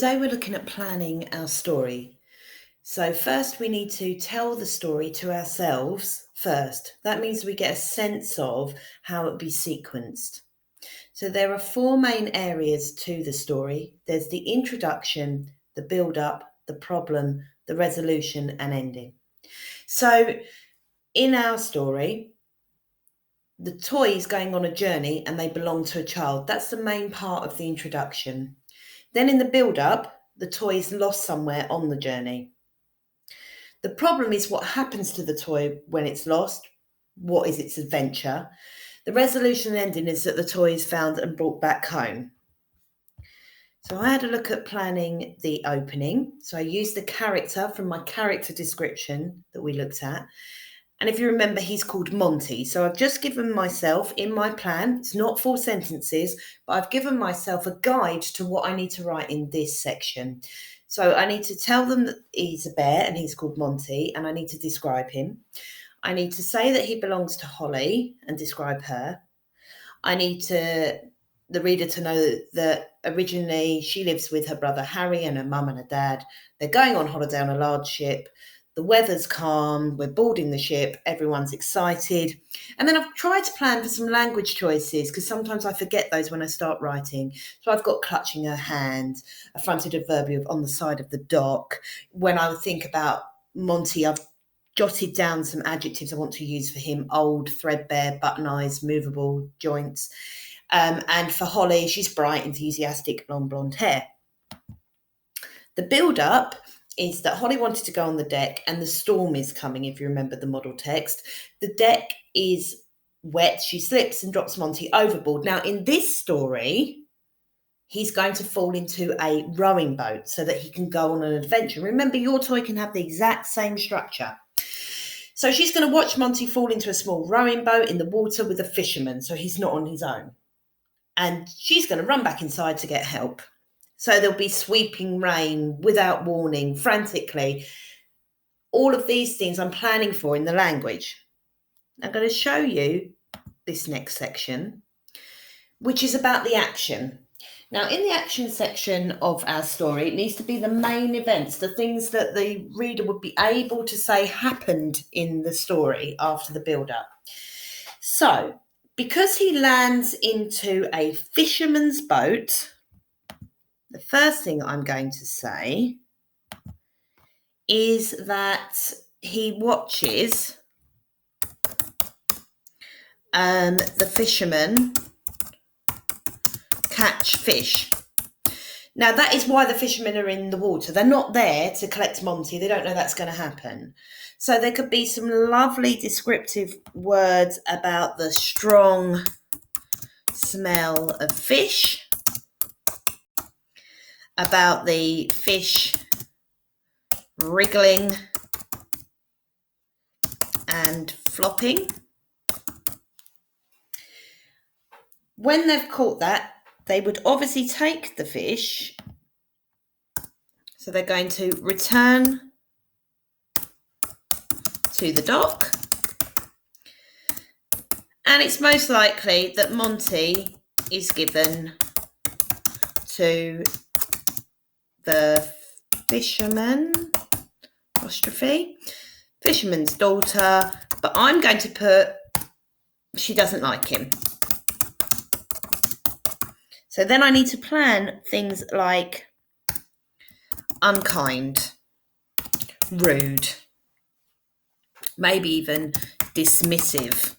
Today we're looking at planning our story. So first we need to tell the story to ourselves first. That means we get a sense of how it be sequenced. So there are four main areas to the story. There's the introduction, the build-up, the problem, the resolution and ending. So in our story, the toy is going on a journey and they belong to a child. That's the main part of the introduction. Then in the build-up, the toy is lost somewhere on the journey. The problem is what happens to the toy when it's lost. What is its adventure? The resolution and ending is that the toy is found and brought back home. So I had a look at planning the opening. So I used the character from my character description that we looked at. And if you remember, he's called Monty. So I've just given myself in my plan, it's not 4 sentences, but I've given myself a guide to what I need to write in this section. So I need to tell them that he's a bear and he's called Monty, and I need to describe him. I need to say that he belongs to Holly and describe her. I need the reader to know that originally she lives with her brother Harry and her mum and her dad. They're going on holiday on a large ship. The weather's calm, we're boarding the ship, everyone's excited. And then I've tried to plan for some language choices because sometimes I forget those when I start writing. So I've got clutching her hand, a fronted adverbial on the side of the dock. When I think about Monty, I've jotted down some adjectives I want to use for him: old, threadbare, button eyes, movable, joints. And for Holly, she's bright, enthusiastic, blonde hair. The build-up is that Holly wanted to go on the deck and the storm is coming, if you remember the model text. The deck is wet, she slips and drops Monty overboard. Now, in this story, he's going to fall into a rowing boat so that he can go on an adventure. Remember, your toy can have the exact same structure. So she's going to watch Monty fall into a small rowing boat in the water with a fisherman, so he's not on his own. And she's going to run back inside to get help. So there'll be sweeping rain without warning, frantically. All of these things I'm planning for in the language. I'm going to show you this next section, which is about the action. Now, in the action section of our story, it needs to be the main events, the things that the reader would be able to say happened in the story after the build-up. So, because he lands into a fisherman's boat, the first thing I'm going to say is that he watches the fisherman catch fish. Now, that is why the fishermen are in the water. They're not there to collect Monty. They don't know that's going to happen. So there could be some lovely descriptive words about the strong smell of fish, about the fish wriggling and flopping. When they've caught that, they would obviously take the fish. So they're going to return to the dock. And it's most likely that Monty is given to the fisherman, fisherman's daughter, but I'm going to put she doesn't like him. So then I need to plan things like unkind, rude, maybe even dismissive.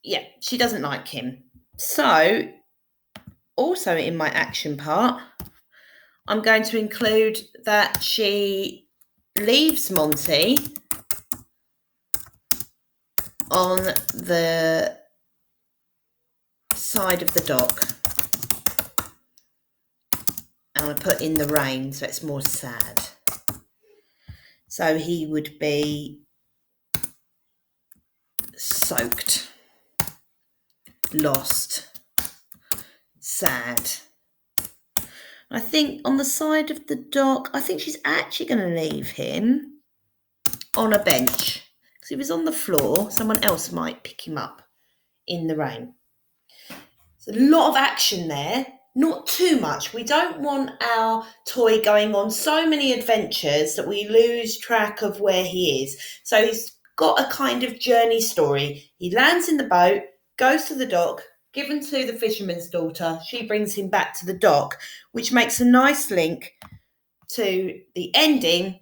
Yeah, she doesn't like him. So, also in my action part, I'm going to include that she leaves Monty on the side of the dock. And I put in the rain, so it's more sad. So he would be soaked, lost, sad. I think on the side of the dock, I think she's actually going to leave him on a bench. Because if he was on the floor, someone else might pick him up in the rain. There's a lot of action there, not too much. We don't want our toy going on so many adventures that we lose track of where he is. So he's got a kind of journey story. He lands in the boat, goes to the dock, given to the fisherman's daughter. She brings him back to the dock, which makes a nice link to the ending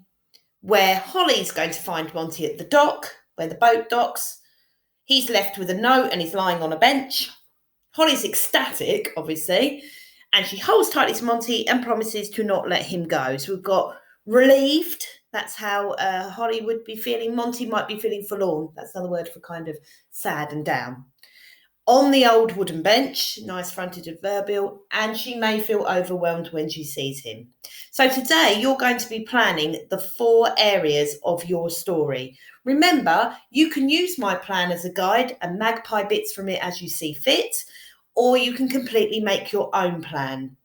where Holly's going to find Monty at the dock, where the boat docks. He's left with a note and he's lying on a bench. Holly's ecstatic, obviously, and she holds tightly to Monty and promises to not let him go. So we've got relieved. That's how Holly would be feeling. Monty might be feeling forlorn. That's another word for kind of sad and down. On the old wooden bench, nice fronted adverbial, and she may feel overwhelmed when she sees him. So today you're going to be planning the 4 areas of your story. Remember, you can use my plan as a guide and magpie bits from it as you see fit, or you can completely make your own plan.